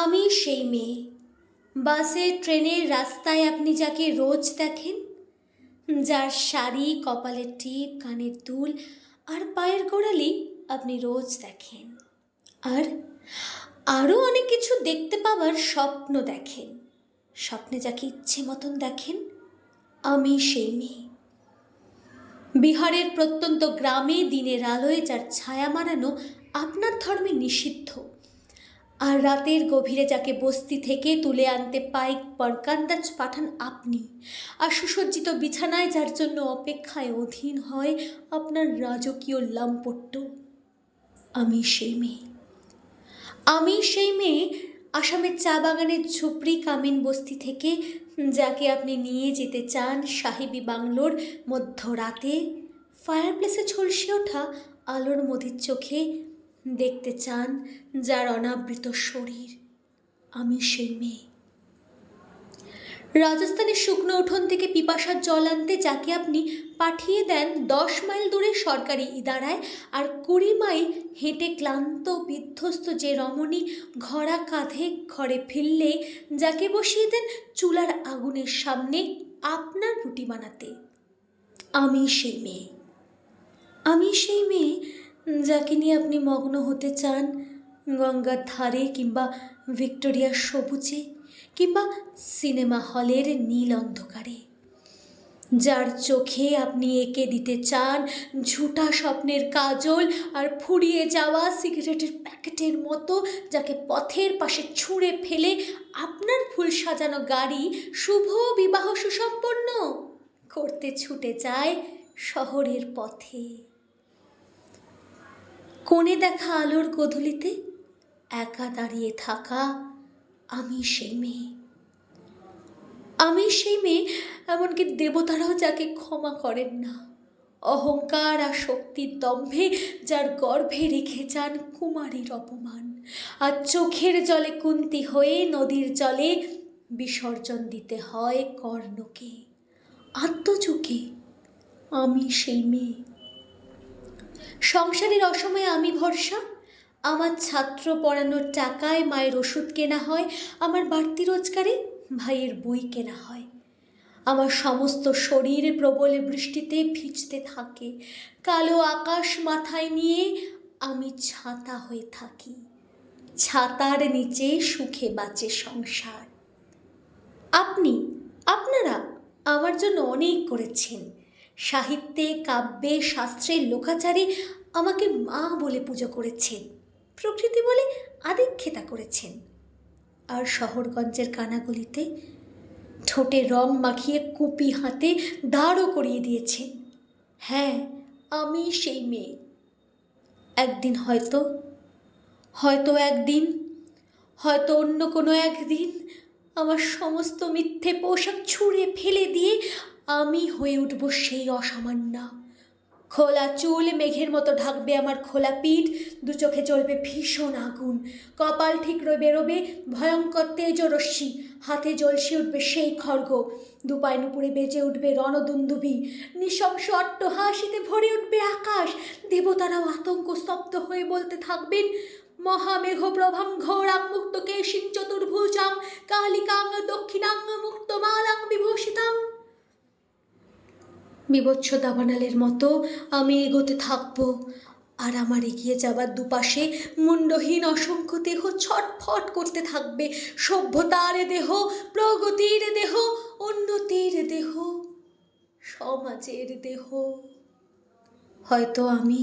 আমি সেই মেয়ে, বাসে ট্রেনের রাস্তায় আপনি যাকে রোজ দেখেন, যার শাড়ি, কপালের টিপ, কানের দুল আর পায়ের গোড়ালি আপনি রোজ দেখেন, আর আরও অনেক কিছু দেখতে পাওয়ার স্বপ্ন দেখেন। স্বপ্নে যাকে ইচ্ছে মতন দেখেন, আমি সেই মেয়ে। বিহারের প্রত্যন্ত গ্রামে দিনের আলোয় যার ছায়া মারানো আপনার ধর্মে নিষিদ্ধ, আর রাতের গভীরে যাকে বস্তি থেকে তুলে আনতে পাইক বরকান্দাজ পাঠান আপনি, আর সুসজ্জিত বিছানায় যার জন্য অপেক্ষায় অধীন হয় আপনার রাজকীয় লাম্পট্য, আমি সেই মেয়ে। আমি সেই মেয়ে আসামের চা বাগানের ঝুপড়ি কামিন বস্তি থেকে যাকে আপনি নিয়ে যেতে চান সাহেবী বাংলোর মধ্যরাতে, ফায়ারপ্লেসে ঝলসে ওঠা আলোর মধির চোখে দেখতে চান যার অনাবৃত শরীর, আমি সেই মেয়ে। রাজস্থানের শুকনো উঠোন থেকে পিপাসার জল আনতে যাকে আপনি পাঠিয়ে দেন 10 মাইল দূরে সরকারি ইদারায়, আর 20 মাইল হেঁটে ক্লান্ত বিধ্বস্ত যে রমণী ঘোড়া কাঁধে ঘরে ফিরলে যাকে বসিয়ে দেন চুলার আগুনের সামনে আপনার রুটি বানাতে, আমি সেই মেয়ে। আমি সেই মেয়ে যাকে নিয়ে আপনি মগ্ন হতে চান গঙ্গার ধারে, কিংবা ভিক্টোরিয়ার সবুজে, কিংবা সিনেমা হলের নীল অন্ধকারে, যার চোখে আপনি এঁকে দিতে চান ঝুটা স্বপ্নের কাজল আর ফুরিয়ে যাওয়া সিগারেটের প্যাকেটের মতো, যাকে পথের পাশে ছুঁড়ে ফেলে আপনার ফুল সাজানো গাড়ি শুভ বিবাহ সুসম্পন্ন করতে ছুটে যায় শহরের পথে। কোণে দেখা আলোর গোধূলিতে একা দাঁড়িয়ে থাকা আমি সেই মেয়ে। আমি সেই মেয়ে, এমনকি দেবতারাও যাকে ক্ষমা করেন না, অহংকার আর শক্তির দম্ভে যার গর্ভে রেখে যান কুমারীর অপমান, আর চোখের জলে কুন্তি হয়ে নদীর জলে বিসর্জন দিতে হয় কর্ণকে, আত্মযুগে, আমি সেই মেয়ে। সংসারের অসময়ে আমি ভরসা, আমার ছাত্র পড়ানোর টাকায় মায়ের ওষুধ কেনা হয়, আমার বাড়তি রোজগারে ভাইয়ের বই কেনা হয়, আমার সমস্ত শরীর প্রবল বৃষ্টিতে ভিজতে থাকে, কালো আকাশ মাথায় নিয়ে আমি ছাতা হয়ে থাকি, ছাতার নিচে সুখে বাঁচে সংসার। আপনারা আমার জন্য অনেক করেছেন, সাহিত্যে, কাব্যে, শাস্ত্রে, লোকাচারে আমাকে মা বলে পুজো করেছেন, প্রকৃতি বলে আদিক্ষেতা করেছেন, আর শহরগঞ্জের কানাগলিতে ঠোঁটে রং মাখিয়ে কুপি হাতে দাঁড়ও করিয়ে দিয়েছেন। হ্যাঁ, আমি সেই মেয়ে। একদিন হয়তো একদিন, হয়তো অন্য কোনো একদিন আমার সমস্ত মিথ্যে পোশাক ছুঁড়ে ফেলে দিয়ে আমি হয়ে উঠব সেই অসামান্য। খোলা চুল মেঘের মতো ঢাকবে আমার খোলা পিঠ, দু চোখে জ্বলবে ভীষণ আগুন, কপাল ঠিক বেরোবে ভয়ঙ্কর তেজরশ্মি, হাতে জ্বলসে উঠবে সেই খড়গ, দুপায় নুপুরে বেজে উঠবে রণদুন্দুভি, নৃশংস অট্টহাসিতে ভরে উঠবে আকাশ, দেবতারাও আতঙ্ক স্তব্ধ হয়ে বলতে থাকবেন মহামেঘ প্রভাং ঘোরাং মুক্ত কেশিং চতুর্ভুজাং কালিকাং দক্ষিণাং মুক্তমালাং বিভূষিতাং। বিভৎস দাবানালের মতো আমি এগোতে থাকব, আর আমার এগিয়ে যাবার দুপাশে মুন্ডহীন অসংখ্য দেহ ছটফট করতে থাকবে, সভ্যতার দেহ, প্রগতির দেহ, উন্নতির দেহ, সমাজের দেহ। হয়তো আমি